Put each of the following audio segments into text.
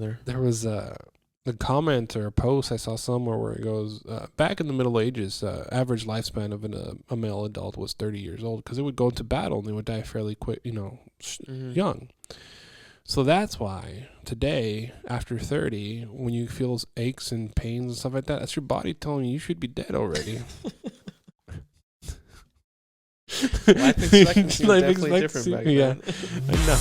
There was a comment or a post I saw somewhere where it goes, back in the Middle Ages, average lifespan of a male adult was 30 years old because they would go into battle and they would die fairly quick, young. So that's why today, after 30, when you feel those aches and pains and stuff like that, that's your body telling you should be dead already. Life expectancy was definitely different back then. Yeah. I know.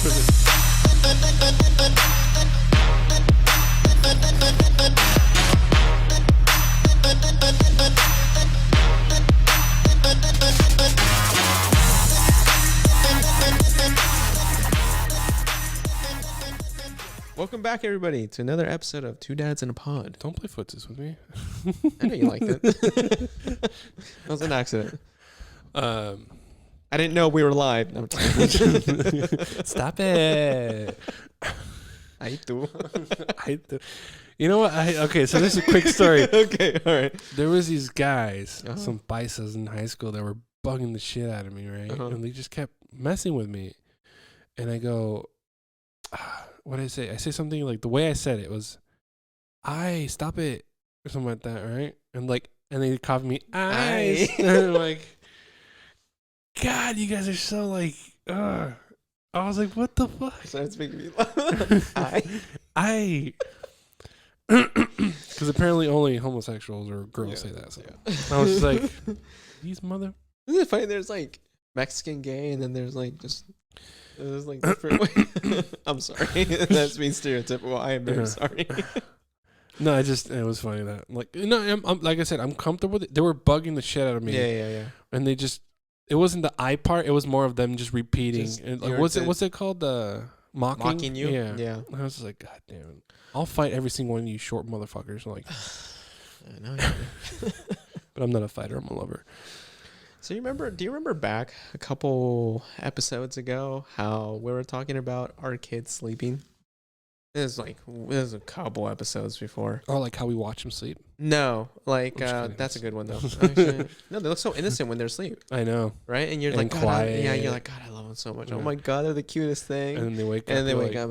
Welcome back, everybody, to another episode of Two Dads in a Pod. Don't play footsies with me. I know you liked it. That was an accident. I didn't know we were live. No, Stop it. I do. You know what? Okay, so this is a quick story. Okay, all right. There was these guys, some paisas in high school that were bugging the shit out of me, right? And they just kept messing with me. And I go, what did I say? I say something like, the way I said it was, stop it, or something like that, right? And they copied me, and I'm like, God, you guys are so like, I was like, what the fuck? So it's making me laugh. Because apparently only homosexuals or girls say that. So I was just like, these mother. Isn't it funny? There's like Mexican gay, and then there's like just there's like different ways. I'm sorry, that's being stereotypical. I am very sorry. No, it was funny that I'm like I said, I'm comfortable with it. They were bugging the shit out of me. Yeah. And they just, it wasn't the I part. It was more of them just repeating. And like, what's it called? Mocking you? Yeah. I was just like, God damn it. I'll fight every single one of you short motherfuckers. Like, I know. But I'm not a fighter. I'm a lover. So do you remember back a couple episodes ago how we were talking about our kids sleeping? It was a couple episodes before. Oh, like how we watch them sleep? No, that's a good one though. Actually, no, they look so innocent when they're asleep. I know, right? And you're like, quiet. You're like, God, I love them so much. Yeah. Oh my God, they're the cutest thing. And then they wake up.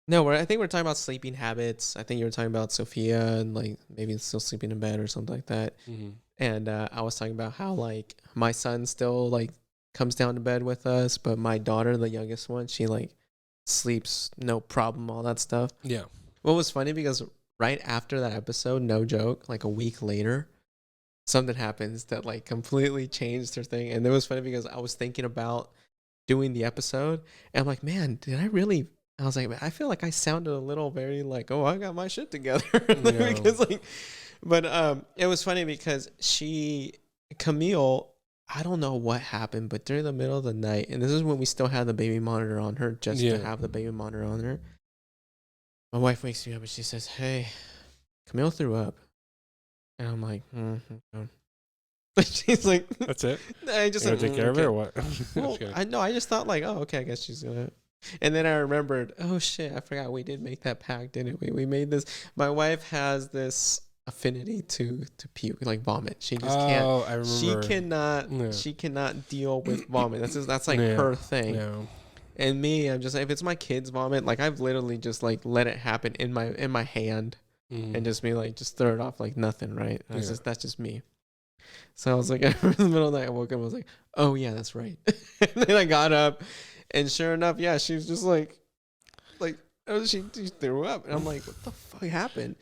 No, I think we're talking about sleeping habits. I think you were talking about Sophia and like maybe still sleeping in bed or something like that. Mm-hmm. And I was talking about how like my son still like comes down to bed with us, but my daughter, the youngest one, she like sleeps no problem, all that stuff. Yeah. What was funny because right after that episode, no joke, like a week later, something happens that like completely changed her thing. And it was funny because I was thinking about doing the episode and I'm like, man, I was like, man, I feel like I sounded a little very like, oh, I got my shit together. Because like, but it was funny because Camille, I don't know what happened, but during the middle of the night, and this is when we still had the baby monitor on her, to have the baby monitor on her. My wife wakes me up and she says, "Hey, Camille threw up," and I'm like, But she's like, "That's it." I just take care of it or what? Well, I know. I just thought like, oh, okay, I guess she's gonna. And then I remembered, oh shit, I forgot we did make that pact, didn't we? We made this. My wife has this affinity to puke, like vomit. She just can't. Oh, I remember. She cannot deal with vomit. That's like her thing. Yeah. And me, I'm just if it's my kids' vomit, like I've literally just like let it happen in my hand, and just be like just throw it off like nothing, right? That's just me. So I was like, in the middle of the night, I woke up, I was like, oh yeah, that's right. And then I got up, and sure enough, yeah, she was just like she threw up, and I'm like, what the fuck happened?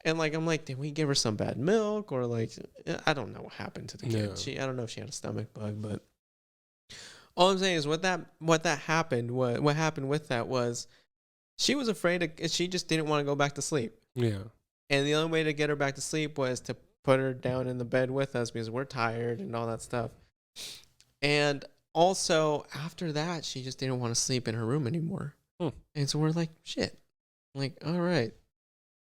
And like I'm like, did we give her some bad milk or like I don't know what happened to the kid. I don't know if she had a stomach bug, but all I'm saying is what happened with that was she was afraid she just didn't want to go back to sleep. Yeah. And the only way to get her back to sleep was to put her down in the bed with us because we're tired and all that stuff. And also after that, she just didn't want to sleep in her room anymore. And so we're like, shit. I'm like, all right.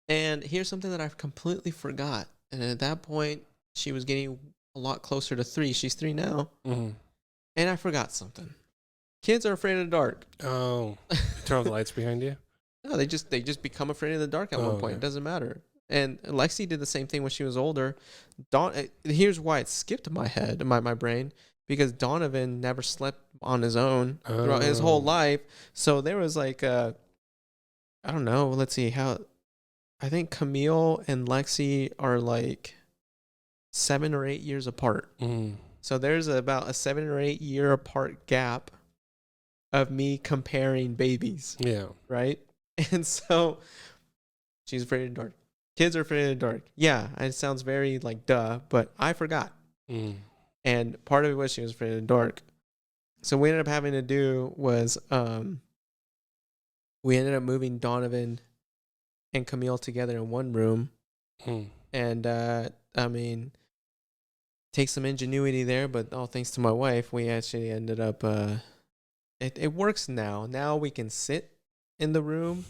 And here's something that I completely forgot. And at that point, she was getting a lot closer to 3. She's 3 now. Mm-hmm. And I forgot something. Kids are afraid of the dark. Oh. Turn off the lights behind you? No, they just become afraid of the dark at one point. Okay. It doesn't matter. And Lexi did the same thing when she was older. Here's why it skipped my head, my brain, because Donovan never slept on his own throughout his whole life. So there was like I don't know. Let's see how. I think Camille and Lexi are like 7 or 8 years apart. So there's about a 7 or 8 year apart gap of me comparing babies. Yeah. Right. And so she's afraid of the dark. Kids are afraid of the dark. Yeah. It sounds very like duh, but I forgot. And part of it was she was afraid of the dark. So what we ended up having to do was we ended up moving Donovan and Camille together in one room. And I mean, take some ingenuity there, but all thanks to my wife, we actually ended up it works now. Now we can sit in the room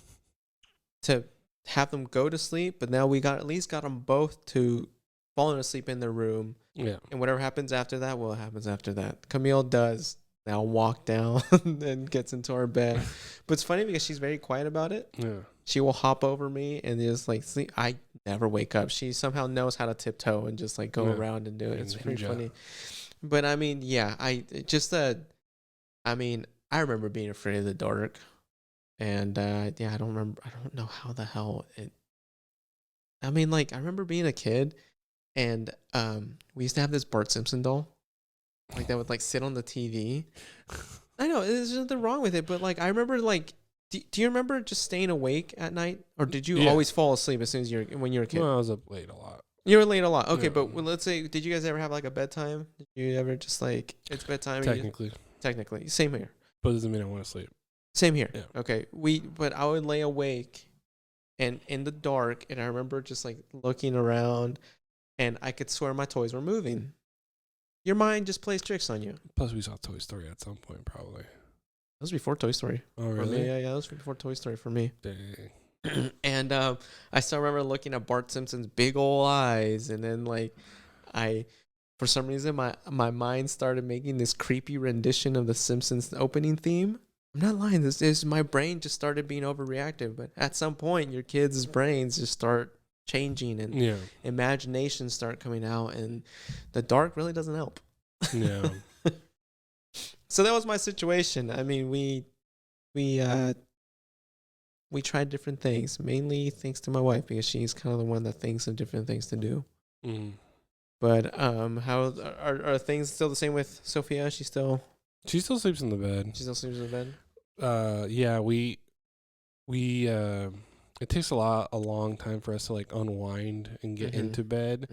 to have them go to sleep, but now we at least got them both to falling asleep in their room. Yeah. And whatever happens after that, well, it happens after that. Camille does now walk down and gets into our bed. But it's funny because she's very quiet about it. Yeah. She will hop over me and just like sleep. I never wake up. She somehow knows how to tiptoe and just like go around and do it. It's pretty funny. But I mean, yeah, I remember being afraid of the dark. And yeah, I don't know how the hell it. I mean, like, I remember being a kid. And we used to have this Bart Simpson doll, like that would like sit on the TV. I know there's nothing wrong with it, but like I remember like, do you remember just staying awake at night, or did you always fall asleep as soon as when you were a kid? Well, I was up late a lot. You were late a lot. Okay, but let's say, did you guys ever have like a bedtime? Did you ever just like it's bedtime? Technically, same here. But it doesn't mean I want to sleep. Same here. Yeah. Okay, but I would lay awake, and in the dark, and I remember just like looking around. And I could swear my toys were moving. Your mind just plays tricks on you. Plus, we saw Toy Story at some point, probably. That was before Toy Story. Oh, really? Yeah, that was before Toy Story for me. Dang. And I still remember looking at Bart Simpson's big old eyes. And then, like, for some reason, my mind started making this creepy rendition of the Simpsons opening theme. I'm not lying. This is my brain just started being overreactive. But at some point, your kids' brains just start changing and imaginations start coming out, and the dark really doesn't help. Yeah. So that was my situation. I mean, we tried different things, mainly thanks to my wife, because she's kind of the one that thinks of different things to do. But how are things still the same with Sophia? She still sleeps in the bed. She still sleeps in the bed. Yeah, we it takes a long time for us to like unwind and get into bed.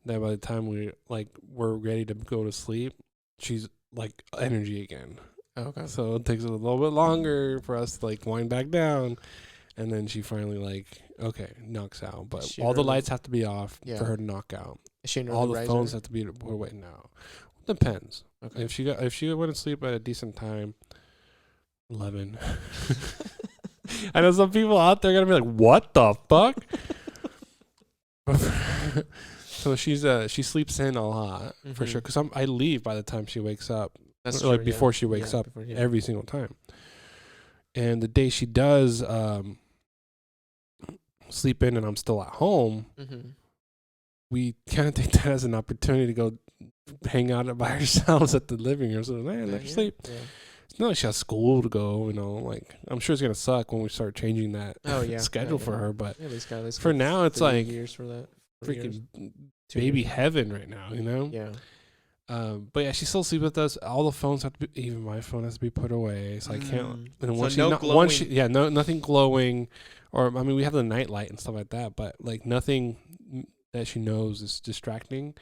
That by the time we're ready to go to sleep, she's like energy again. Okay. So it takes a little bit longer for us to like wind back down, and then she finally like knocks out. But all the lights have to be off for her to knock out. All the phones have to be waiting now. Depends. Okay. If she went to sleep at a decent time, 11. I know some people out there are gonna be like, "What the fuck?" So she sleeps in a lot for sure. Because I leave by the time she wakes up. That's like true, before she wakes up every single time. And the day she does sleep in and I'm still at home, we kind of take that as an opportunity to go hang out by ourselves at the living room. So let her sleep. Yeah. No, she has school to go, like I'm sure it's gonna suck when we start changing that schedule for her. But for now, it's like years for that. Freaking baby heaven right now, Yeah. But yeah, she still sleeps with us. All the phones have to be, even my phone has to be put away, so I can't. And nothing glowing, or I mean, we have the night light and stuff like that, but like nothing that she knows is distracting.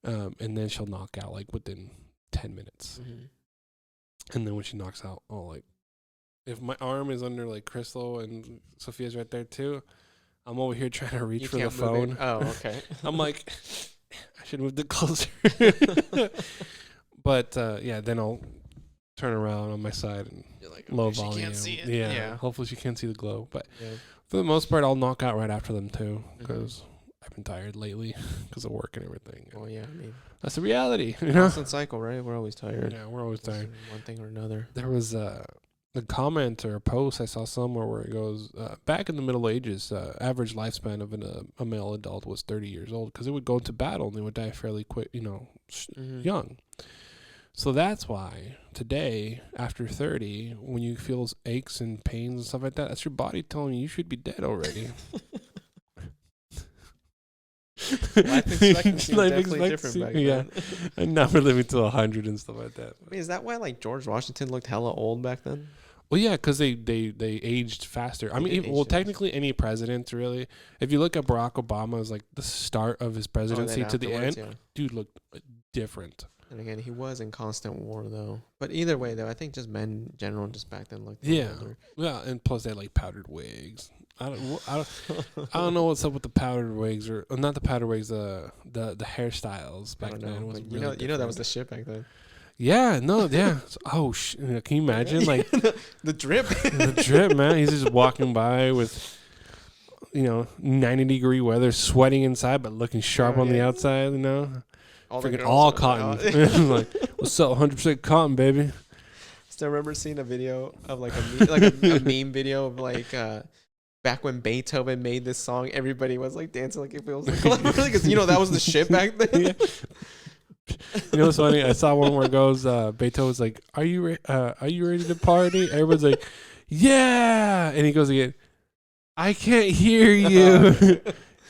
And then she'll knock out like within 10 minutes. And then when she knocks out, if my arm is under like Crystal and Sophia's right there too, I'm over here trying to reach for the phone. Oh, okay. I'm like, I should move it closer. But then I'll turn around on my side and low volume. She can't see it. Yeah. Hopefully she can't see the glow. But for the most part, I'll knock out right after them too, because I've been tired lately because of work and everything. Well, yeah, I mean, that's the reality. Constant cycle, right? We're always tired. Yeah, we're always tired. One thing or another. There was a comment or a post I saw somewhere where it goes, back in the Middle Ages, average lifespan of a male adult was 30 years old, because it would go into battle and they would die fairly quick, young. So that's why today, after 30, when you feel aches and pains and stuff like that, that's your body telling you should be dead already. Life expectancy is definitely different back then. And now we're living to 100 and stuff like that. I mean, is that why like George Washington looked hella old back then? Well, yeah, because they aged faster. I mean, technically any president really. If you look at Barack Obama as like the start of his presidency to the end, dude looked different. And again, he was in constant war though. But either way, though, I think just men in general just back then looked older. Yeah, and plus they had like powdered wigs. I don't know what's up with the powdered wigs or not the powdered wigs, the hairstyles back then. Was really you know that was the shit back then. Yeah, no, yeah. Can you imagine like the drip? The drip, man. He's just walking by with 90-degree weather, sweating inside but looking sharp on the outside, all cotton. Like, what's up, 100% cotton, baby? Still remember seeing a video of like a meme video of like back when Beethoven made this song, everybody was like dancing like it feels like because that was the shit back then. Yeah. You know what's funny? I saw one where it goes, Beethoven's like, are you ready to party? Everyone's like, yeah. And he goes again, I can't hear you.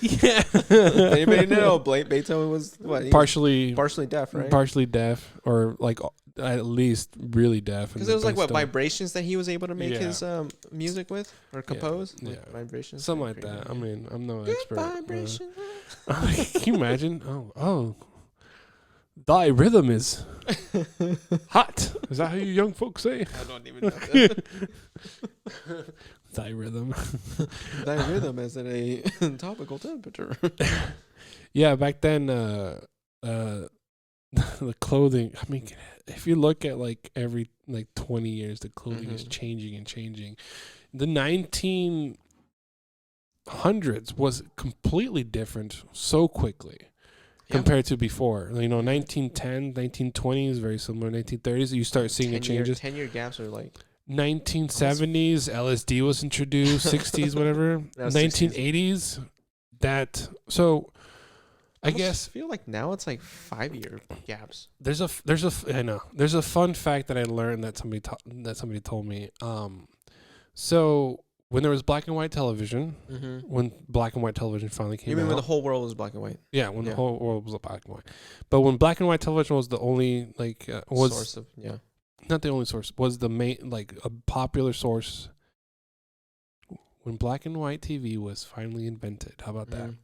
Yeah. Anybody know Beethoven was what? Partially deaf, right? Partially deaf, or like at least really deaf. Because it was like what vibrations that he was able to make his music with or compose. Yeah, vibrations, something like that. I mean, I'm no expert. Vibration. Can you imagine? Oh, thy rhythm is hot. Is that how you young folks say? I don't even know that. Thy rhythm. Thy rhythm is at a topical temperature. Yeah, back then, the clothing. I mean, if you look at like every 20 years, the clothing is changing and changing. The 1900s was completely different so quickly compared to before. 1910, 1920 is very similar. 1930s, you start seeing the changes. 10-year gaps are like 1970s, LSD was introduced. 60s, whatever. 1980s, that. So, I guess feel like now it's like 5-year gaps. There's a fun fact that I learned that somebody told me. So when there was black and white television, when black and white television finally came out. You mean when the whole world was black and white? Yeah, when the whole world was black and white. But when black and white television was the only source of not the only source, was the main a popular source. When black and white TV was finally invented, how about that?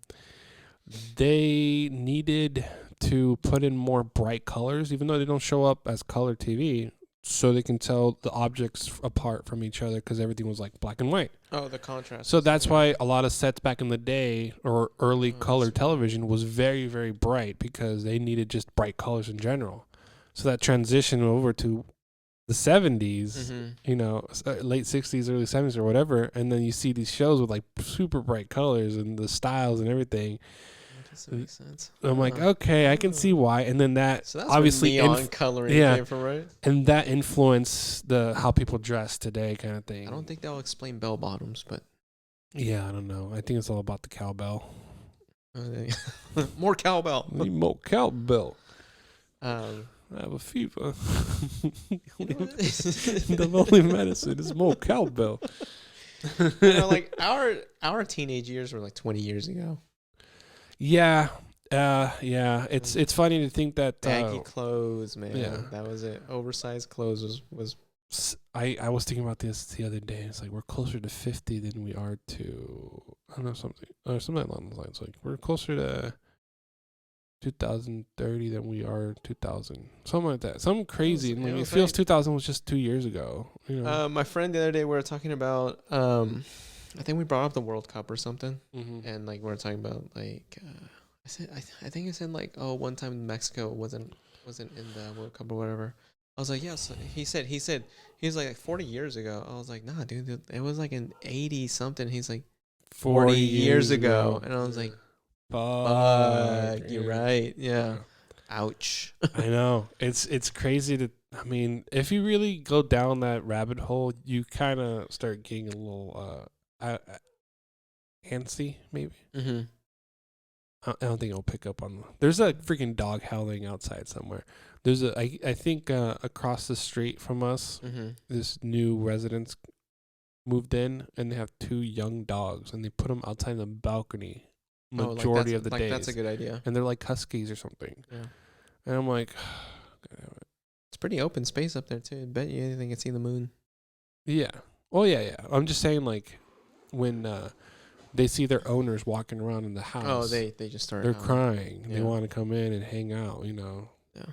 They needed to put in more bright colors, even though they don't show up as color TV, so they can tell the objects apart from each other because everything was like black and white. Oh, the contrast. So that's why a lot of sets back in the day or early color television was very, very bright because they needed just bright colors in general. So that transition over to the 70s, late 60s, early 70s or whatever, and then you see these shows with like super bright colors and the styles and everything. That makes sense. I'm like, okay, I can see why. And then that obviously neon coloring came from, right? And that influenced how people dress today, kind of thing. I don't think that'll explain bell bottoms, but yeah, I don't know. I think it's all about the cowbell. More cowbell. Need more cowbell. I have a fever. The only medicine is more cowbell. Like our teenage years were like 20 years ago. Yeah. It's funny to think that baggy clothes, man. Yeah. That was it. Oversized clothes was. I was thinking about this the other day. It's like we're closer to 50 than we are to something along those lines. Like we're closer to 2030 than we are 2000, something like that. Something crazy. It feels 2000 was just 2 years ago. My friend the other day we were talking about. I think we brought up the World Cup or something, and like we were talking about like I think I said like one time Mexico wasn't in the World Cup or whatever. I was like, yes. He was like 40 years ago. I was like, nah, dude, it was like in 80 something. He's like 40 years ago, and I was like, fuck, you're right, yeah. Ouch. I know. It's crazy I mean, if you really go down that rabbit hole, you kind of start getting a little antsy, maybe. I don't think it'll pick up on. There's a freaking dog howling outside somewhere. There's I think across the street from us, this new residents moved in, and they have 2 young dogs, and they put them outside the balcony majority of the days. That's a good idea. And they're like huskies or something. Yeah. And I'm like, it's pretty open space up there too. I bet you anything can see the moon. Yeah. Oh yeah. I'm just saying, like, when they see their owners walking around in the house. Oh, they just start. They're crying. Yeah. They want to come in and hang out. You know. Yeah.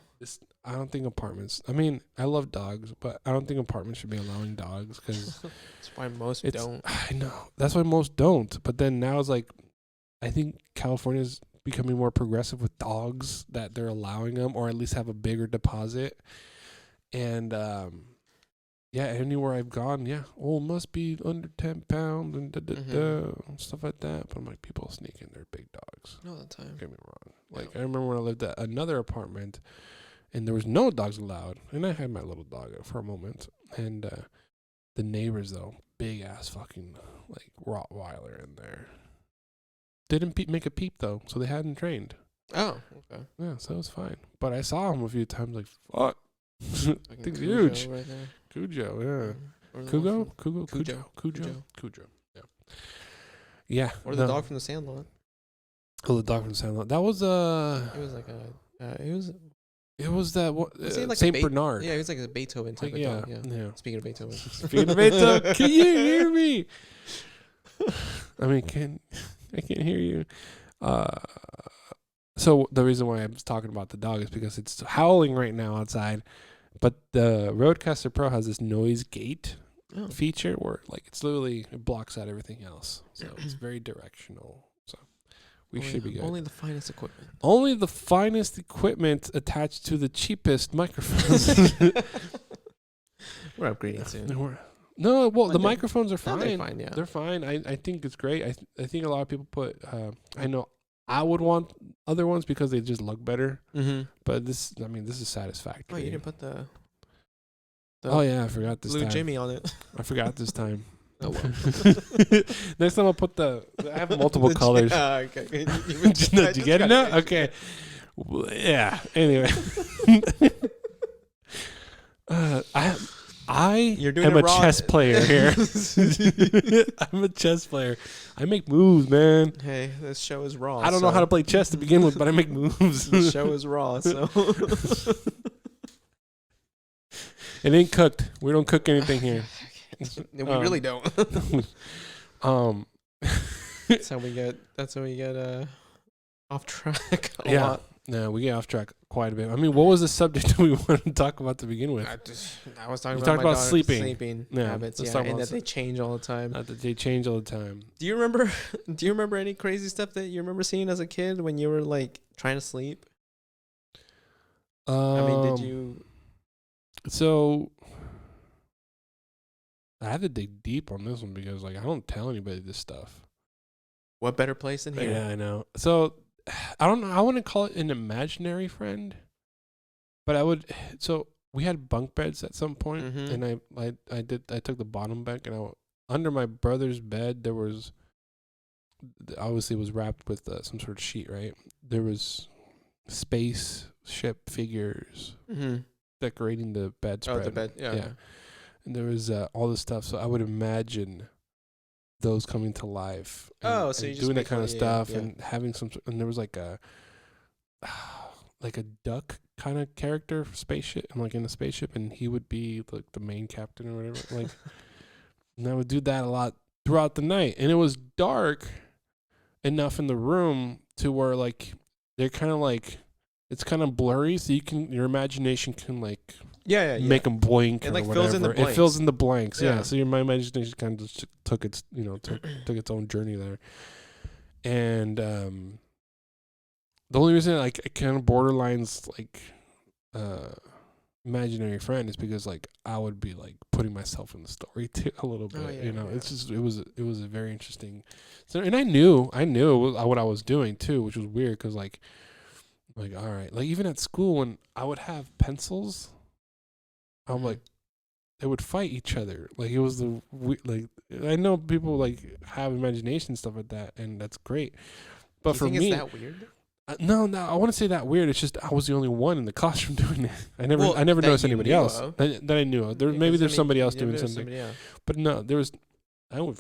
I don't think apartments. I mean, I love dogs, but I don't think apartments should be allowing dogs because that's why most don't. I know. That's why most don't. But then now it's like, I think California's becoming more progressive with dogs, that they're allowing them, or at least have a bigger deposit. And anywhere I've gone, must be under 10 pounds and stuff like that. But I'm like, people sneak in their big dogs. All the time. Don't get me wrong. Like, I remember when I lived at another apartment, and there was no dogs allowed, and I had my little dog for a moment, and the neighbors, though, big ass fucking like Rottweiler in there, didn't make a peep though, so they hadn't trained. Oh, okay. Yeah, so it was fine. But I saw him a few times, like, fuck, thing's huge. Right there. Cujo, yeah. Cujo. Yeah. Or the dog from the Sandlot. Oh, the dog from the Sandlot. That was It was like It was that what? Like Saint Bernard. Yeah, it was like a Beethoven type of dog. Yeah. Speaking of Beethoven. Speaking of Beethoven, can you hear me? I mean, I can't hear you. So the reason why I was talking about the dog is because it's howling right now outside, but the Rodecaster Pro has this noise gate feature where, like, it's literally, it blocks out everything else. So it's very directional. So we should be good. Only the finest equipment. Only the finest equipment attached to the cheapest microphones. We're upgrading soon. The microphones are fine. They're fine, yeah. They're fine. I think it's great. I think a lot of people put. I know I would want other ones because they just look better. Mm-hmm. But this is satisfactory. Oh, you didn't put the oh yeah, I forgot this Blue time. Jimmy on it. I forgot this time. Oh well. Next time I'll put I have multiple colors. Okay. Did you get it now? Okay. Yeah. Anyway. I am a chess player here. I'm a chess player. I make moves, man. Hey, this show is raw. I don't know how to play chess to begin with, but I make moves. The show is raw, so. It ain't cooked. We don't cook anything here. We really don't. That's how we get off track a lot. No, we get off track quite a bit. I mean, what was the subject we wanted to talk about to begin with? I was talking about my daughter's sleeping habits, and that they change all the time. That they change all the time. Do you remember any crazy stuff that you remember seeing as a kid when you were like trying to sleep? I mean, did you? So I had to dig deep on this one because, like, I don't tell anybody this stuff. What better place than here? Yeah, I know. So I don't know. I wouldn't call it an imaginary friend, but I would. So we had bunk beds at some point, and I took the bottom bunk, and under my brother's bed there was, obviously it was wrapped with some sort of sheet, right? There was spaceship figures decorating the bedspread. Oh, the bed, yeah. And there was all this stuff. So I would imagine those coming to life. And, so you and just doing that kind of stuff, yeah. and having and there was like a duck kind of character spaceship. I'm like in a spaceship, and he would be like the main captain or whatever. Like, and I would do that a lot throughout the night, and it was dark enough in the room to where, like, they're kind of like, it's kind of blurry, so your imagination can like make them blink. It like fills in the blanks. It fills in the blanks. Yeah. So my imagination kind of just took its took its own journey there. And the only reason I kind of borderlines like imaginary friend is because, like, I would be like putting myself in the story too a little bit. It's just it was a very interesting. So, and I knew what I was doing too, which was weird because like all right, like even at school when I would have pencils, I'm like, they would fight each other. Like, it was like, I know people like have imagination and stuff like that, and that's great. But for me, is that weird? No, I wouldn't say that weird. It's just I was the only one in the classroom doing it. I never noticed anybody else that I knew of. Maybe there's somebody else doing something. But no, there was. I would,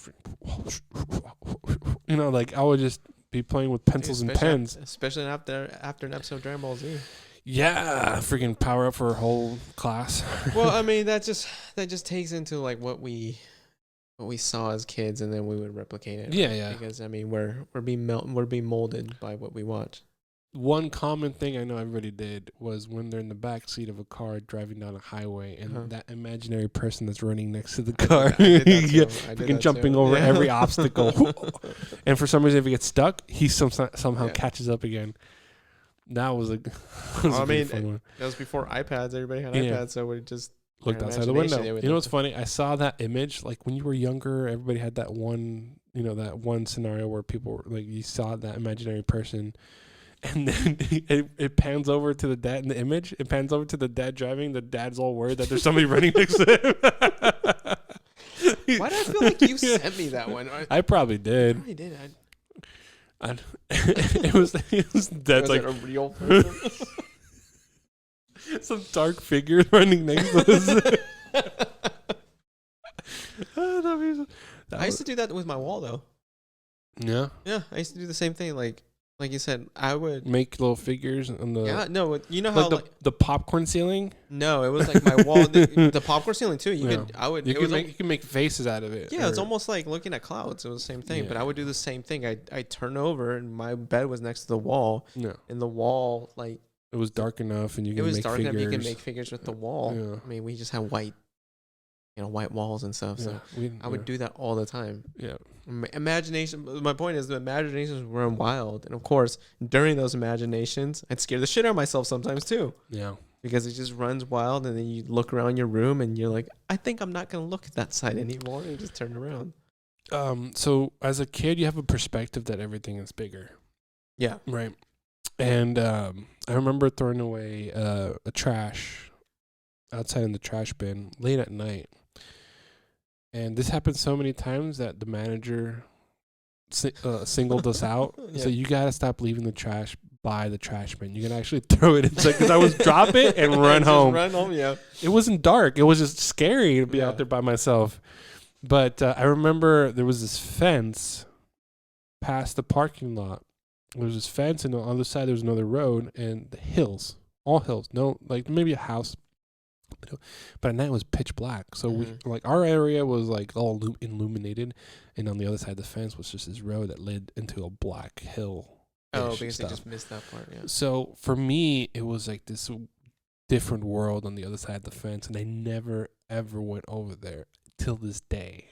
like I would just be playing with pencils and pens. Especially after an episode of Dragon Ball Z. Yeah, freaking power up for a whole class. Well, I mean that just takes into like what we saw as kids, and then we would replicate it. Yeah, right? yeah. Because I mean we're being molded by what we watch. One common thing I know everybody did was when they're in the back seat of a car driving down a highway, and that imaginary person that's running next to the car, freaking jumping over every obstacle. And for some reason, if he gets stuck, he somehow catches up again. That was a fun one. That was before iPads. Everybody had iPads, so we just looked outside the window. You know what's funny? I saw that image. Like when you were younger, everybody had that one, that one scenario where people were, like, you saw that imaginary person. And then it pans over to the dad in the image. It pans over to the dad driving. The dad's all worried that there's somebody running next to him. Why do I feel like you sent me that one? I probably did. I probably did. It was dad's like a real person. Some dark figure running next to us. I used to do that with my wall though. Yeah. Yeah, I used to do the same thing. Like you said, I would make little figures on the. Yeah, no, you know how the popcorn ceiling. No, it was like my wall. The popcorn ceiling too. You can make faces out of it. Yeah, it's almost like looking at clouds. It was the same thing. Yeah. But I would do the same thing. I turn over and my bed was next to the wall. Yeah. And the wall, like, it was dark enough, and you can make figures. You can make figures with the wall. Yeah. I mean, we just had white walls and stuff. So I would do that all the time. Yeah. Imagination. My point is the imaginations run wild. And of course, during those imaginations, I'd scare the shit out of myself sometimes too. Yeah. Because it just runs wild. And then you look around your room and you're like, I think I'm not going to look at that side anymore. And you just turn around. So as a kid, you have a perspective that everything is bigger. Yeah. Right. And I remember throwing away a trash outside in the trash bin late at night. And this happened so many times that the manager singled us out. Yeah. So you got to stop leaving the trash by the trash bin. You can actually throw it inside. Because I was drop it and run home. Run home, yeah. It wasn't dark. It was just scary to be out there by myself. But I remember there was this fence past the parking lot. There was this fence, and on the other side there was another road, and the hills. All hills. No, like maybe a house. But at night it was pitch black, so we our area was like all illuminated, and on the other side of the fence was just this road that led into a black hill. Oh, because they just missed that part. Yeah. So for me, it was like this different world on the other side of the fence, and I never ever went over there till this day.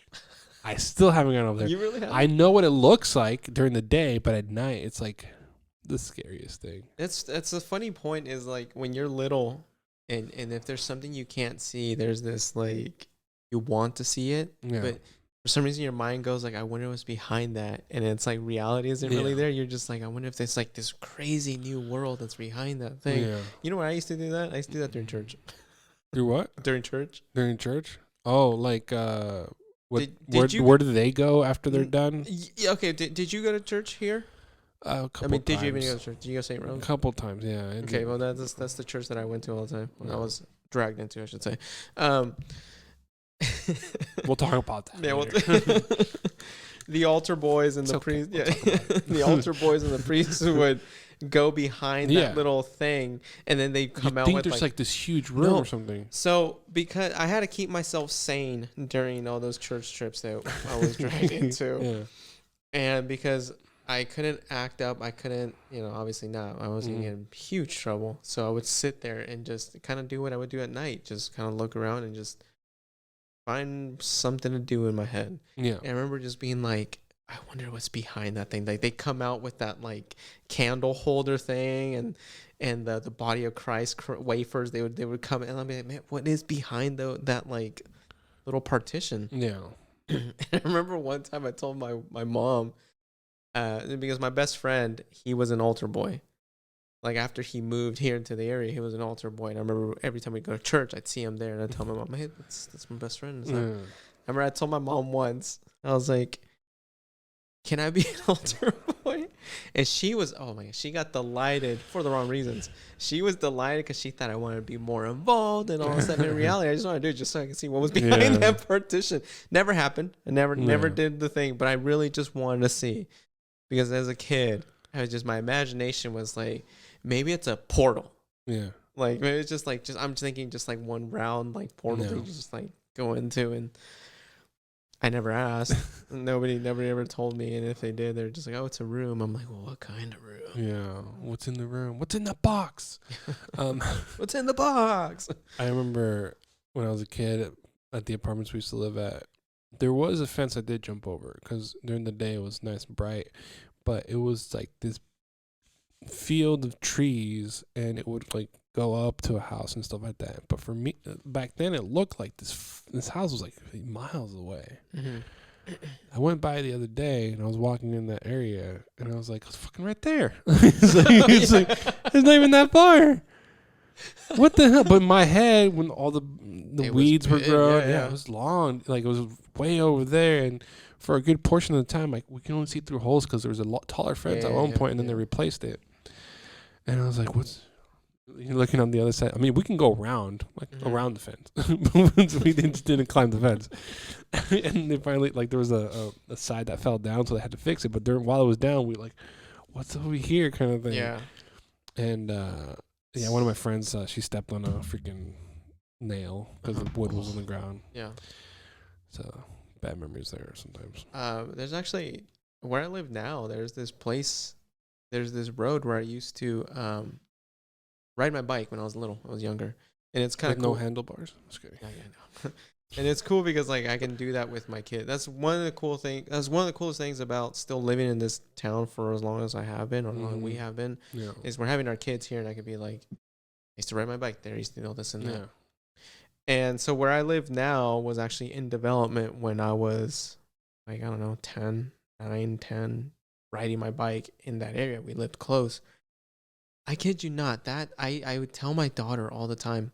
I still haven't gone over there. You really haven't? I know what it looks like during the day, but at night it's like the scariest thing. That's the funny point is like when you're little. And if there's something you can't see, there's this like you want to see it, but for some reason your mind goes like, I wonder what's behind that, and it's like reality isn't really there. You're just like, I wonder if there's like this crazy new world that's behind that thing. Yeah. You know where I used to do that? I used to do that during church. Do what? During church. During church? Oh, like where do they go after they're done? Yeah, okay. Did you go to church here? A couple times. Did you even go to church? Did you go to St. Rose? A couple times, yeah. Okay, well, that's the church that I went to all the time. I was dragged into, I should say. We'll talk about that. Yeah, the altar boys and the priests. Yeah, the altar boys and the priests would go behind that little thing, and then they come out with there's like this huge room or something. So because I had to keep myself sane during all those church trips that I was dragged into, and because I couldn't act up. I couldn't, obviously not. I was getting in huge trouble. So I would sit there and just kind of do what I would do at night. Just kind of look around and just find something to do in my head. Yeah. And I remember just being like, I wonder what's behind that thing. Like they come out with that like candle holder thing and the body of Christ wafers. They would come and I'd be like, man, what is behind that like little partition? Yeah. And I remember one time I told my mom, because my best friend, he was an altar boy. Like after he moved here into the area, he was an altar boy. And I remember every time we go to church, I'd see him there, and I'd tell my mom, "Hey, that's my best friend." I remember I told my mom once, I was like, "Can I be an altar boy?" point. And she was, oh my God, she got delighted for the wrong reasons. She was delighted because she thought I wanted to be more involved. And all of a sudden, in reality, I just wanted to do it just so I could see what was behind that partition. Never happened. I never did the thing. But I really just wanted to see. Because as a kid, I was just, my imagination was like, maybe it's a portal. Yeah. Like, maybe it's just like, I'm thinking just like one round, like, portal that you just like go into. And I never asked. Nobody ever told me. And if they did, they're just like, oh, it's a room. I'm like, well, what kind of room? Yeah. What's in the room? What's in the box? What's in the box? I remember when I was a kid at the apartments we used to live at, there was a fence I did jump over because during the day it was nice and bright, but it was like this field of trees and it would like go up to a house and stuff like that. But for me back then, it looked like this house was like miles away. Mm-hmm. I went by the other day and I was walking in that area and I was like, it's fucking right there. it's like it's not even that far. What the hell? But in my head, when all the weeds were growing, it was long. Like it was way over there, and for a good portion of the time, like we can only see through holes because there was a lot taller fence at one point, and then they replaced it. And I was like, "What's?" You're looking on the other side. I mean, we can go around, around the fence. We just didn't climb the fence, and they finally like there was a side that fell down, so they had to fix it. But while it was down, we like, "What's over here?" kind of thing. Yeah. And yeah, one of my friends, she stepped on a freaking nail because the wood was on the ground. Yeah. So bad memories there sometimes. There's actually where I live now. There's this place. There's this road where I used to ride my bike when I was little. I was younger, and it's kind of cool. No handlebars. Just kidding. Yeah, no. And it's cool because like I can do that with my kid. That's one of the cool things. That's one of the coolest things about still living in this town for as long as I have been, or as long as we have been. Yeah. Is we're having our kids here, and I could be like, I used to ride my bike there. I used to know this and that. And so where I live now was actually in development when I was like, I don't know, 9, 10, riding my bike in that area. We lived close. I kid you not, that I would tell my daughter all the time,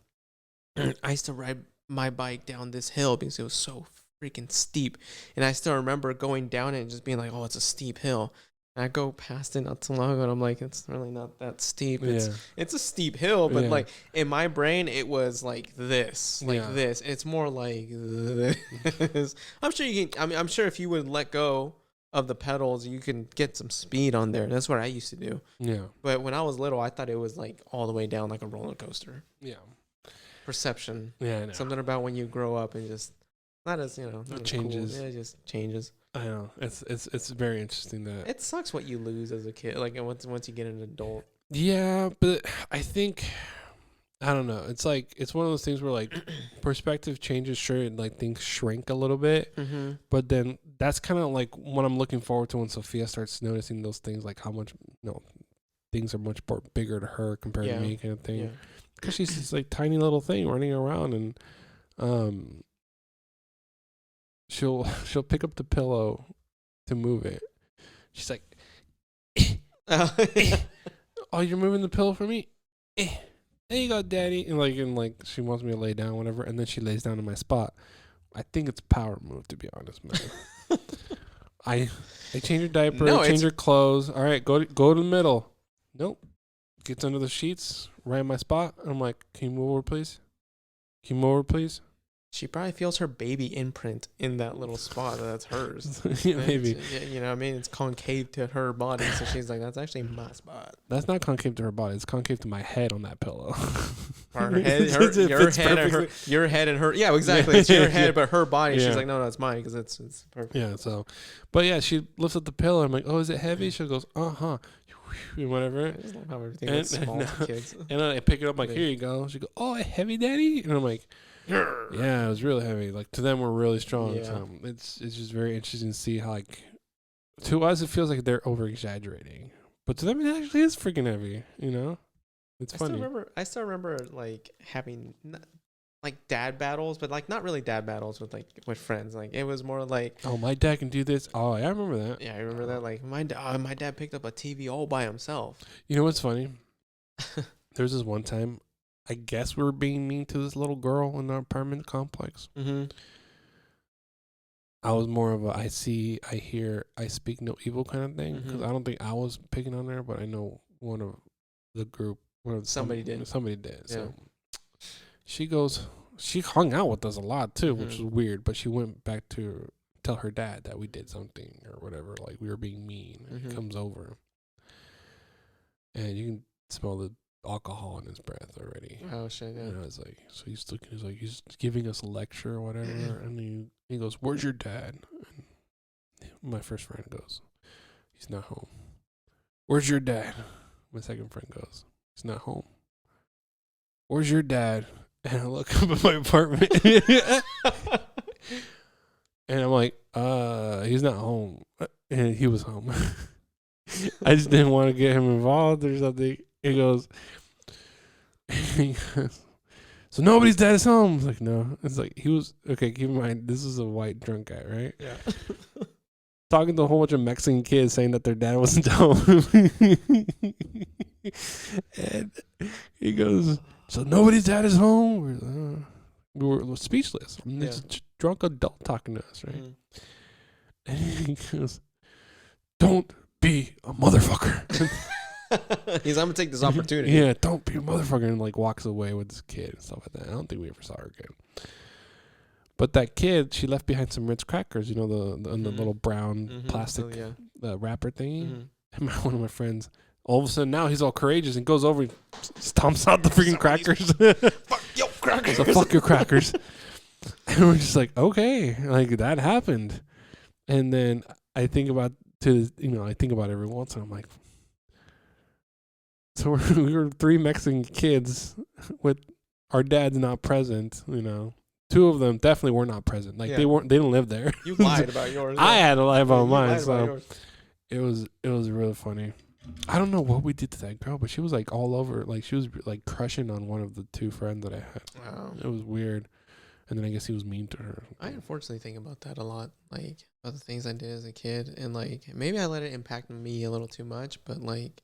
I used to ride my bike down this hill because it was so freaking steep. And I still remember going down it and just being like, oh, it's a steep hill. And I go past it not too long ago and I'm like, it's really not that steep. It's a steep hill, but like in my brain it was like this. It's more like this. I'm sure you can, I'm sure if you would let go of the pedals, you can get some speed on there. That's what I used to do. Yeah. But when I was little, I thought it was like all the way down like a roller coaster. Yeah. Perception. Yeah, I know. Something about when you grow up and just not as it changes. Cool. Yeah, it just changes. I know. It's very interesting that it sucks what you lose as a kid. Like once you get an adult. Yeah, but I think I don't know. It's like it's one of those things where like perspective changes. Sure, and like things shrink a little bit, but then that's kind of like what I'm looking forward to when Sophia starts noticing those things, like how much things are much more bigger to her compared to me, kind of thing. Yeah. Because she's this like tiny little thing running around, and she'll pick up the pillow to move it. She's like, "Oh, you're moving the pillow for me? There you go, Daddy." And like she wants me to lay down, whatever. And then she lays down in my spot. I think it's a power move, to be honest, man. I change her diaper, change her clothes. All right, go to the middle. Nope. Gets under the sheets, right in my spot. I'm like, can you move over, please? Can you move over, please? She probably feels her baby imprint in that little spot that's hers. Yeah, maybe. You know what I mean? It's concave to her body, so she's like, that's actually my spot. That's not concave to her body. It's concave to my head on that pillow. Her head, your head and her. Yeah, exactly. It's your head, but her body. Yeah. She's like, no, it's mine because it's perfect. Yeah, so. But yeah, she lifts up the pillow. I'm like, oh, is it heavy? She goes, uh-huh. Whatever. I just love how everything is small to kids. And I pick it up like, here you go. She goes, oh, heavy, Daddy? And I'm like, yeah, it was really heavy. Like to them, we're really strong. Yeah. So it's just very interesting to see how like to us it feels like they're over exaggerating, but to them it actually is freaking heavy. It's funny. I still remember like having like dad battles, but like not really dad battles with friends. Like it was more like, oh, my dad can do this. Oh, yeah, I remember that. Yeah, I remember that. Like my dad picked up a TV all by himself. You know what's funny? There's this one time. I guess we were being mean to this little girl in our apartment complex. Mm-hmm. I was more of a I see, I hear, I speak no evil kind of thing. Because I don't think I was picking on her, but I know one of the group, somebody did. Somebody did. Yeah. So she hung out with us a lot too, which was weird. But she went back to tell her dad that we did something or whatever, like we were being mean. And he comes over, and you can smell the alcohol in his breath already. Oh shit! Yeah. And I was like, so he's looking, he's giving us a lecture or whatever, and he goes, "Where's your dad?" And my first friend goes, "He's not home." "Where's your dad?" My second friend goes, "He's not home." "Where's your dad?" And I look up at my apartment, and I'm like, he's not home." And he was home. I just didn't want to get him involved or something. He goes, "So nobody's dad is home." I was like, "No." It's like, he was, okay, keep in mind, this is a white drunk guy, right? Yeah. Talking to a whole bunch of Mexican kids saying that their dad wasn't home. And he goes, "So nobody's dad is home?" We were speechless. This drunk adult talking to us, right? And he goes, "Don't be a motherfucker." He's, "I'm gonna take this opportunity." Yeah, "Don't be a motherfucker," and like walks away with this kid and stuff like that. I don't think we ever saw her again. But that kid, she left behind some Ritz crackers, the little brown plastic wrapper thingy. And one of my friends, all of a sudden now he's all courageous and goes over and stomps out the freaking crackers. Fuck your crackers. So fuck your crackers. And we're just like, okay, like that happened. And then I think about every once, and I'm like, so we were 3 Mexican kids with our dads not present, 2 of them definitely were not present. Like they didn't live there. You lied about yours. I had to lie about mine. So it was really funny. I don't know what we did to that girl, but she was like all over. Like she was like crushing on one of the 2 friends that I had. Wow. It was weird. And then I guess he was mean to her. I unfortunately think about that a lot, like about the things I did as a kid, and like maybe I let it impact me a little too much, but like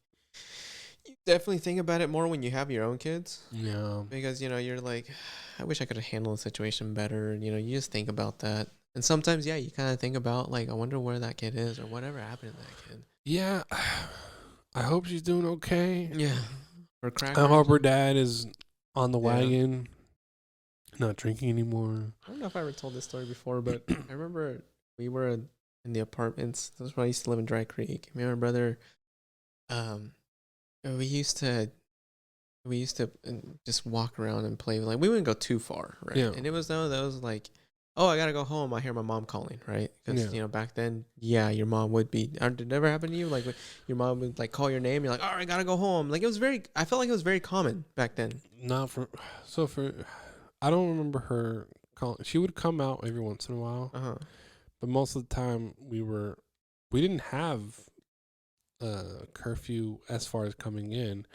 you definitely think about it more when you have your own kids. Yeah. Because you're like, I wish I could have handled the situation better. And, you just think about that, and sometimes you kind of think about like, I wonder where that kid is or whatever happened to that kid. Yeah. I hope she's doing okay. Yeah. Or I hope her dad is on the wagon. Not drinking anymore. I don't know if I ever told this story before, but I remember we were in the apartments. That's when I used to live in Dry Creek. Me and my brother, we used to just walk around and play. Like we wouldn't go too far, right? Yeah. And it was one of those like, oh, I gotta go home. I hear my mom calling, right? Because back then, your mom would be. Did it ever happen to you? Like your mom would like call your name. You're like, all right, I gotta go home. Like it was I felt like it was very common back then. I don't remember her calling. She would come out every once in a while, but most of the time we didn't have curfew as far as coming in.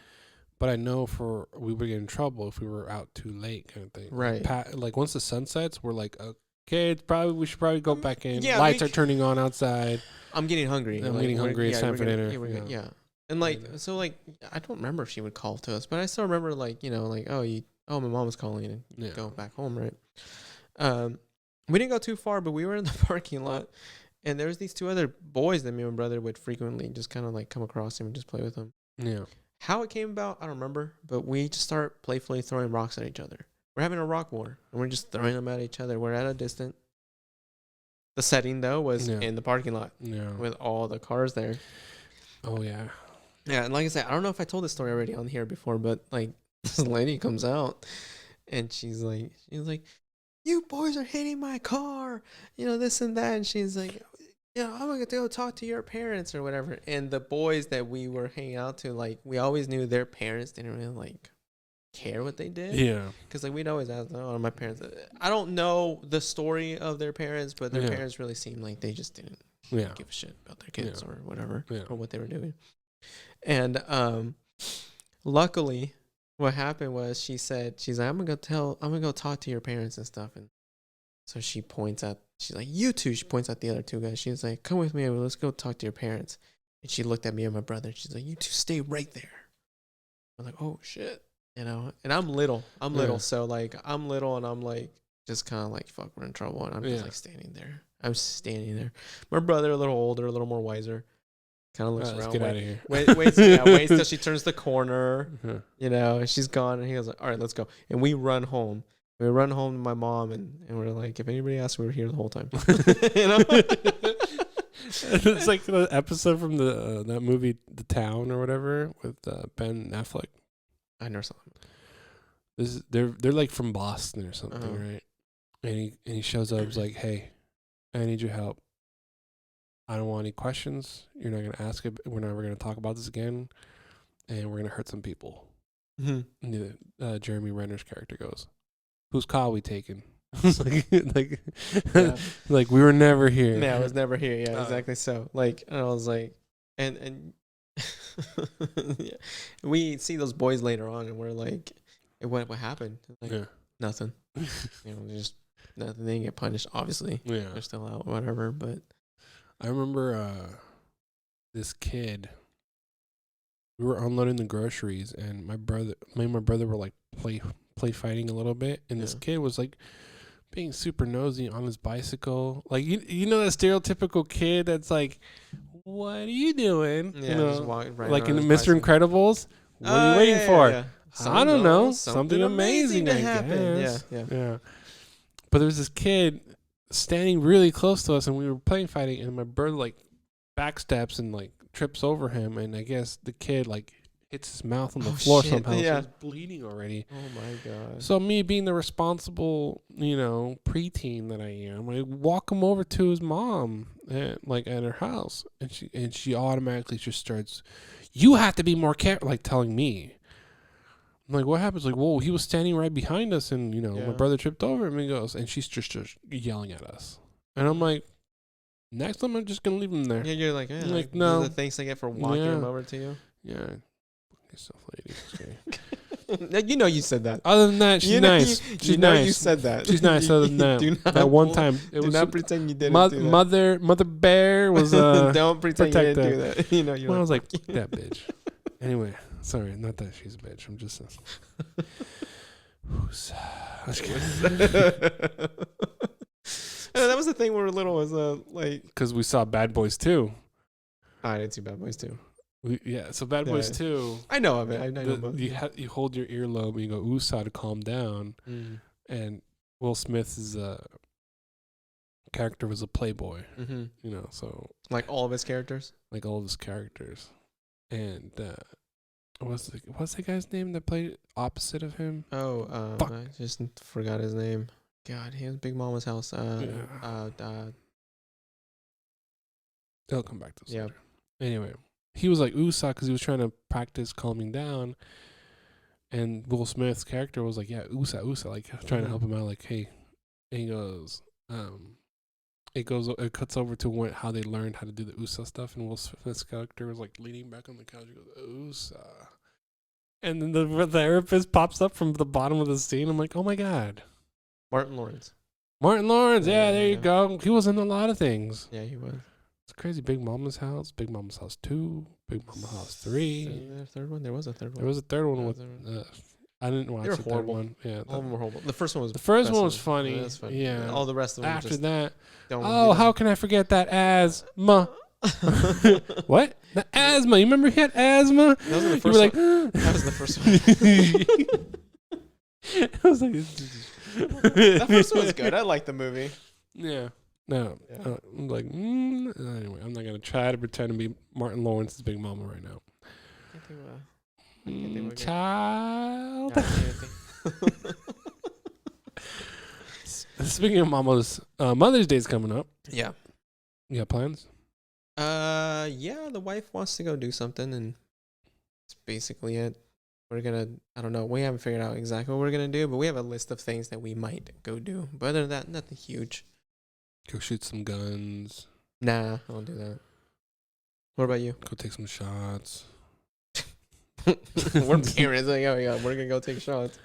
But I know we would get in trouble if we were out too late, kind of thing. Right. Like once the sun sets, we're like, okay, we should probably go back in. Yeah, lights are turning on outside. I'm getting hungry. It's time for dinner. Yeah. And like, so like, I don't remember if she would call to us, but I still remember like, like, my mom was calling and go back home, right? We didn't go too far, but we were in the parking lot, and there was these 2 other boys that me and my brother would frequently just kind of like come across him and just play with them. Yeah. How it came about, I don't remember, but we just start playfully throwing rocks at each other. We're having a rock war, and we're just throwing them at each other. We're at a distance. The setting, though, was in the parking lot with all the cars there. Oh, yeah. Yeah, and like I said, I don't know if I told this story already on here before, but like this lady comes out, and she's like, "You boys are hitting my car," this and that, and she's like, I'm gonna go talk to your parents or whatever. And the boys that we were hanging out to, like, we always knew their parents didn't really like care what they did. Yeah. Because like we'd always ask, "Oh, my parents." I don't know the story of their parents, but their parents really seemed like they just didn't give a shit about their kids or whatever or what they were doing. And luckily, what happened was she's like, I'm gonna go talk to your parents and stuff. And so she's like, "You two," she points at the other 2 guys. She's like, "Come with me, let's go talk to your parents." And she looked at me and my brother, and she's like, "You 2 stay right there." I'm like, "Oh shit," and I'm little, so like I'm little, and I'm like just kind of like, fuck, we're in trouble, and I'm just like standing there. I'm standing there. My brother, a little older, a little more wiser, kind of looks around. Let's get out of here. Waits till she turns the corner, and she's gone. And he goes, all right, let's go. And we run home. We run home to my mom, and we're like, if anybody asks, we were here the whole time. It's like the episode from that movie, The Town or whatever, with Ben Affleck. I never saw it. They're like from Boston or something, right? And he shows up, he's like, hey, I need your help. I don't want any questions. You're not gonna ask it. We're never gonna talk about this again, and we're gonna hurt some people. Mm-hmm. And Jeremy Renner's character goes, "Whose car are we taking?" like we were never here. Yeah, I was never here. Yeah, exactly. So and I was like, and yeah. We see those boys later on, and we're like, what happened? Like, nothing. Just nothing. They didn't get punished. Obviously, they're still out, whatever. But I remember this kid. We were unloading the groceries, and me and my brother were like play fighting a little bit, and this kid was like being super nosy on his bicycle. Like you know that stereotypical kid that's like, "What are you doing?" Yeah, just walking right like in Mr. Bicycle. Incredibles. What are you waiting for? Yeah. I don't know. Something amazing to happen. Yeah. But there was this kid standing really close to us, and we were playing fighting, and my brother like backsteps and like trips over him, and I guess the kid like hits his mouth on the floor somehow. Yeah. So he's bleeding already. Oh my god. So me being the responsible, preteen that I am, I walk him over to his mom at her house, and she automatically just starts, "You have to be more careful," like telling me. I'm like, what happens? Like, whoa, he was standing right behind us, and my brother tripped over him, and goes, and she's just yelling at us, and I'm like, next time I'm just gonna leave him there. Yeah, you're like, like no, the thanks I get for walking him over to you. Yeah. Yourself, lady. You said that. Other than that, she's nice. She's nice. You said that. She's nice. Other than that, that one time, do not pretend you didn't do that. Mother Bear was don't pretend you didn't do that. I was like, fuck that bitch. Anyway, sorry, not that she's a bitch. I'm just. That was the thing when we were little. Was because we saw Bad Boys 2. I didn't see Bad Boys 2. So Bad Boys 2. I know of it. I know about it. You hold your earlobe and you go "Usa" to calm down. And Will Smith's character was a playboy. So like all of his characters. And what's the guy's name that played opposite of him? Oh, I just forgot his name. God, he was Big Mama's house. They'll come back to this later. Anyway. He was like Usa because he was trying to practice calming down, and Will Smith's character was like, "Yeah, Usa," like trying to help him out. Like, hey, and he goes, it cuts over to how they learned how to do the Usa stuff, and Will Smith's character was like leaning back on the couch. He goes, "Usa," and then the therapist pops up from the bottom of the scene. I'm like, oh my god, Martin Lawrence. Yeah, there you go. He was in a lot of things. Yeah, he was. It's crazy. Big Mama's House, Big Mama's House 2, Big Mama's House 3. The third one? There was a third one. There was a third one with. I didn't watch the third one. Yeah, all of them were horrible. The first one was. The first one was funny. Yeah, funny. Yeah. All the rest of them. After that, how can I forget that asthma? What? The asthma. You remember he had asthma? That was the first one. Like, that was the first one. I was like, that first one was good. I liked the movie. Yeah. No, I'm like, anyway, I'm not going to try to pretend to be Martin Lawrence's Big Mama right now. I can't think child. Speaking of mamas, Mother's Day's coming up. Yeah. You got plans? Yeah, the wife wants to go do something, and that's basically it. We're going to, I don't know, we haven't figured out exactly what we're going to do, but we have a list of things that we might go do. But other than that, nothing huge. Go shoot some guns. Nah, I won't do that. What about you? Go take some shots. We're parents. Like, oh yeah, we're gonna go take shots.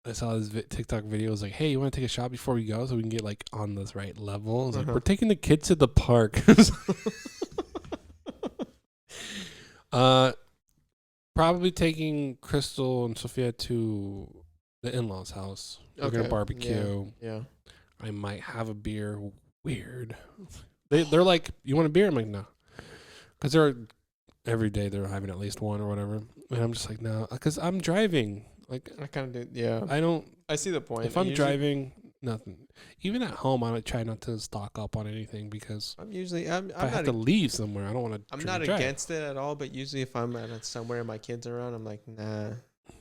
I saw this TikTok video. It was like, hey, you want to take a shot before we go so we can get like on this right level? It's like, we're taking the kids to the park. Probably taking Crystal and Sophia to the in-laws' house. We're gonna barbecue. Yeah. I might have a beer weird. They're like, you want a beer? I'm like, no, because every day they're having at least one or whatever, and I'm just like, no, because I'm driving. Like I kind of do. Yeah. I don't. I see the point. If I'm driving, nothing. Even at home, I would try not to stock up on anything because I'm if I have to leave somewhere, I don't want to. I'm not against it at all, but usually if I'm at somewhere and my kids are around, I'm like, nah.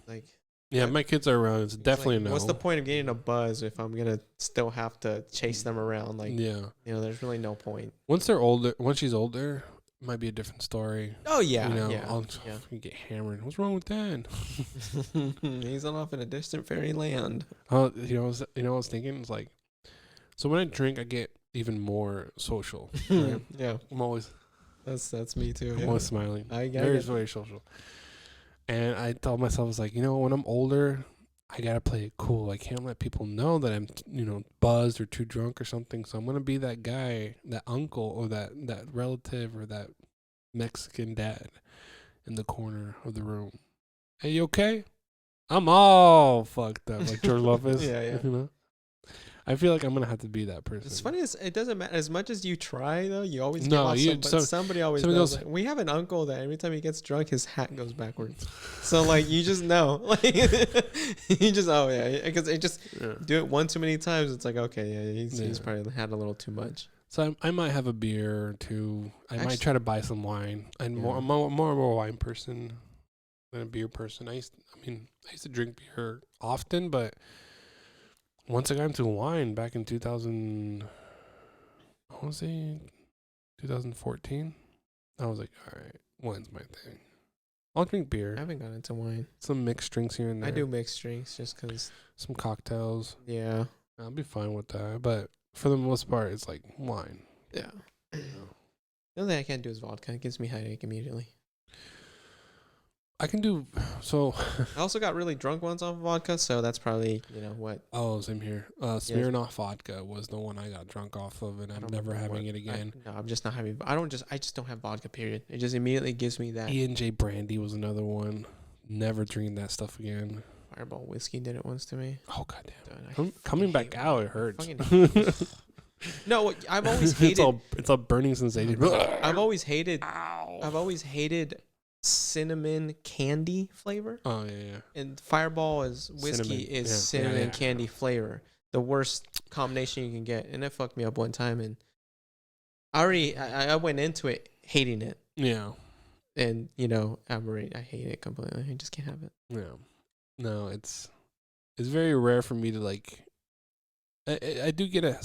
Like, yeah, my kids are around. It's definitely like, no. what's the point of getting a buzz if I'm gonna still have to chase them around? Like, yeah, there's really no point. Once they're older, once she's older, it might be a different story. Oh yeah, I'll get hammered. What's wrong with Dan? He's off in a distant fairy land. I was thinking? It's like, so when I drink, I get even more social. Right? Yeah, I'm always. That's me too. I'm always smiling. I get very it. Very social. And I told myself, I was like, when I'm older, I gotta play it cool. I can't let people know that I'm, buzzed or too drunk or something. So I'm gonna be that guy, that uncle, or that relative, or that Mexican dad in the corner of the room. Hey, you okay? I'm all fucked up, like George Lopez. Yeah. I feel like I'm gonna have to be that person. It's funny, it doesn't matter as much as you try though. You always get off somebody always does. Like, we have an uncle that every time he gets drunk, his hat goes backwards. So like you just know, like you just because it just do it one too many times. It's like okay, he's probably had a little too much. So I might have a beer or two. I might try to buy some wine. I'm more of a wine person than a beer person. I used to drink beer often, but once I got into wine back in 2014, I was like, all right, wine's my thing. I'll drink beer. I haven't got into wine. Some mixed drinks here and there. I do mixed drinks just because. Some cocktails. Yeah. I'll be fine with that. But for the most part, it's like wine. Yeah. The only thing I can't do is vodka. It gives me headache immediately. I can do so. I also got really drunk once off of vodka, so that's probably what. Oh, same here. Smirnoff vodka was the one I got drunk off of, and I'm never having it again. I'm just not having. I just don't have vodka. Period. It just immediately gives me that. E&J brandy was another one. Never drinking that stuff again. Fireball whiskey did it once to me. Oh goddamn! Coming back out, it hurts. No, I've always hated. It's all burning sensation. I've always hated cinnamon candy flavor. Oh yeah. And Fireball is whiskey cinnamon candy flavor. The worst combination you can get, and it fucked me up one time. And I went into it hating it. Yeah. And I hate it completely. I just can't have it. Yeah. No, it's very rare for me to like. I do get a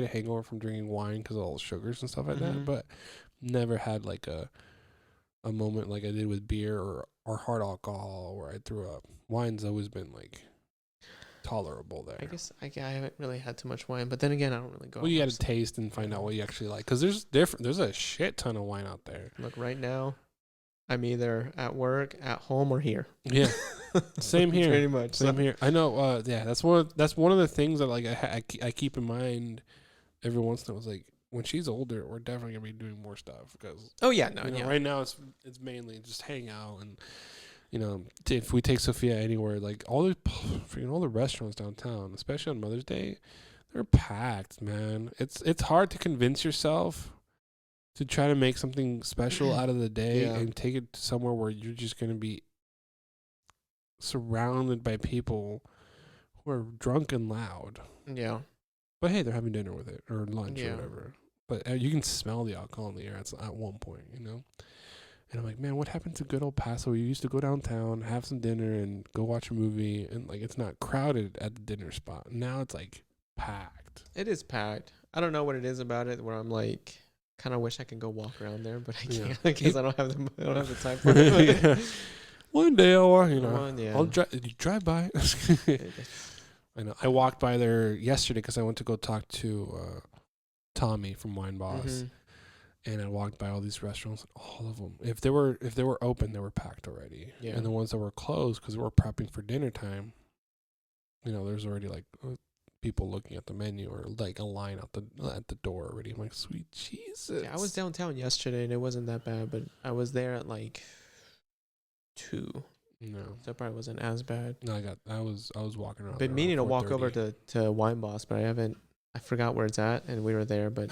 hangover from drinking wine because of all the sugars and stuff like that, but never had like a moment like I did with beer or hard alcohol where I threw up. Wine's always been like tolerable there. I guess I haven't really had too much wine, but then again, I don't really go. Well, you got to taste and find out what you actually like, because there's a shit ton of wine out there. Look, right now, I'm either at work, at home, or here. Yeah, same here. Pretty much. Same here. I know. That's one of the things that like I keep in mind every once in a while. Like when she's older, we're definitely gonna be doing more stuff because. Oh yeah, no, right now it's mainly just hang out and. If we take Sophia anywhere, like all the restaurants downtown, especially on Mother's Day, they're packed, man. It's hard to convince yourself to try to make something special out of the day and take it to somewhere where you're just going to be surrounded by people who are drunk and loud. Yeah. But hey, they're having dinner with it or lunch or whatever. But you can smell the alcohol in the air at one point, And I'm like, man, what happened to good old Paso? We used to go downtown, have some dinner, and go watch a movie, and like it's not crowded at the dinner spot. Now it's like packed. It is packed. I don't know what it is about it where I'm like, kind of wish I could go walk around there, but I can't because I don't have the time for it. One day I'll drive by. I know. I walked by there yesterday because I went to go talk to Tommy from Wine Boss. Mm-hmm. And I walked by all these restaurants, and all of them, if they were open, they were packed already. Yeah. And the ones that were closed because we were prepping for dinner time, there's already like people looking at the menu or like a line at the door already. I'm like, sweet Jesus. Yeah, I was downtown yesterday and it wasn't that bad, but I was there at like 2. No, so it probably wasn't as bad. No, I was walking around. Been meaning to walk over to Wine Boss, but I I forgot where it's at, and we were there, but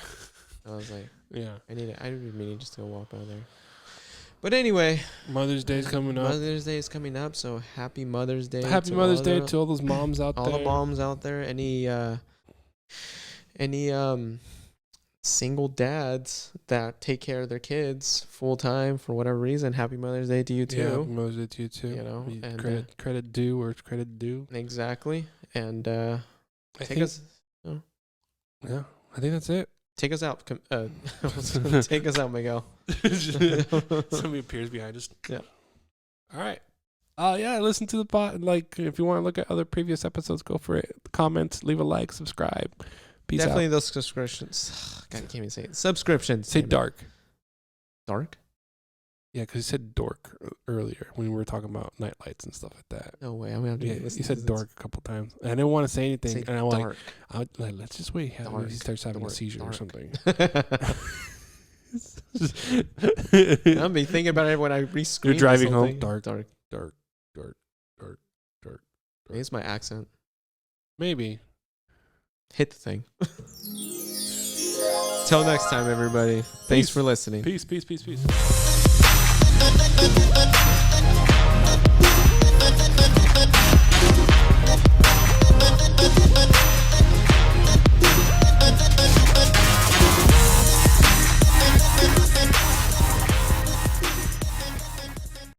I was like, yeah, I would meaning just to go walk by there. But anyway, Mother's Day is coming up. Mother's Day is coming up, so happy Mother's Day. Happy Mother's Day to all those moms out there. All the moms out there. Any single dads that take care of their kids full time for whatever reason. Happy Mother's Day to you too. Yeah, happy Mother's Day to you too. You know, and credit due where it's credit due. Exactly. And take us. Oh. Yeah, I think that's it. Take us out. Take us out, Miguel. Somebody appears behind us. Yeah. All right. Yeah, listen to the pod. Like, if you want to look at other previous episodes, go for it. Comment, leave a like, subscribe. Peace Definitely out. Those subscriptions. God, I can't even say it. Subscriptions. Say dark. Dark? Yeah, because you said dork earlier when we were talking about night lights and stuff like that. No way. I'm going to have to listen. You said dork a couple times. And I didn't want to say anything. Say and I'm dark. like, let's just wait. Maybe he starts having a seizure or something. I'll be thinking about it when I re-screen. You're driving home. Dark. Maybe it's my accent. Maybe. Hit the thing. Till next time, everybody. Thanks for listening. Peace.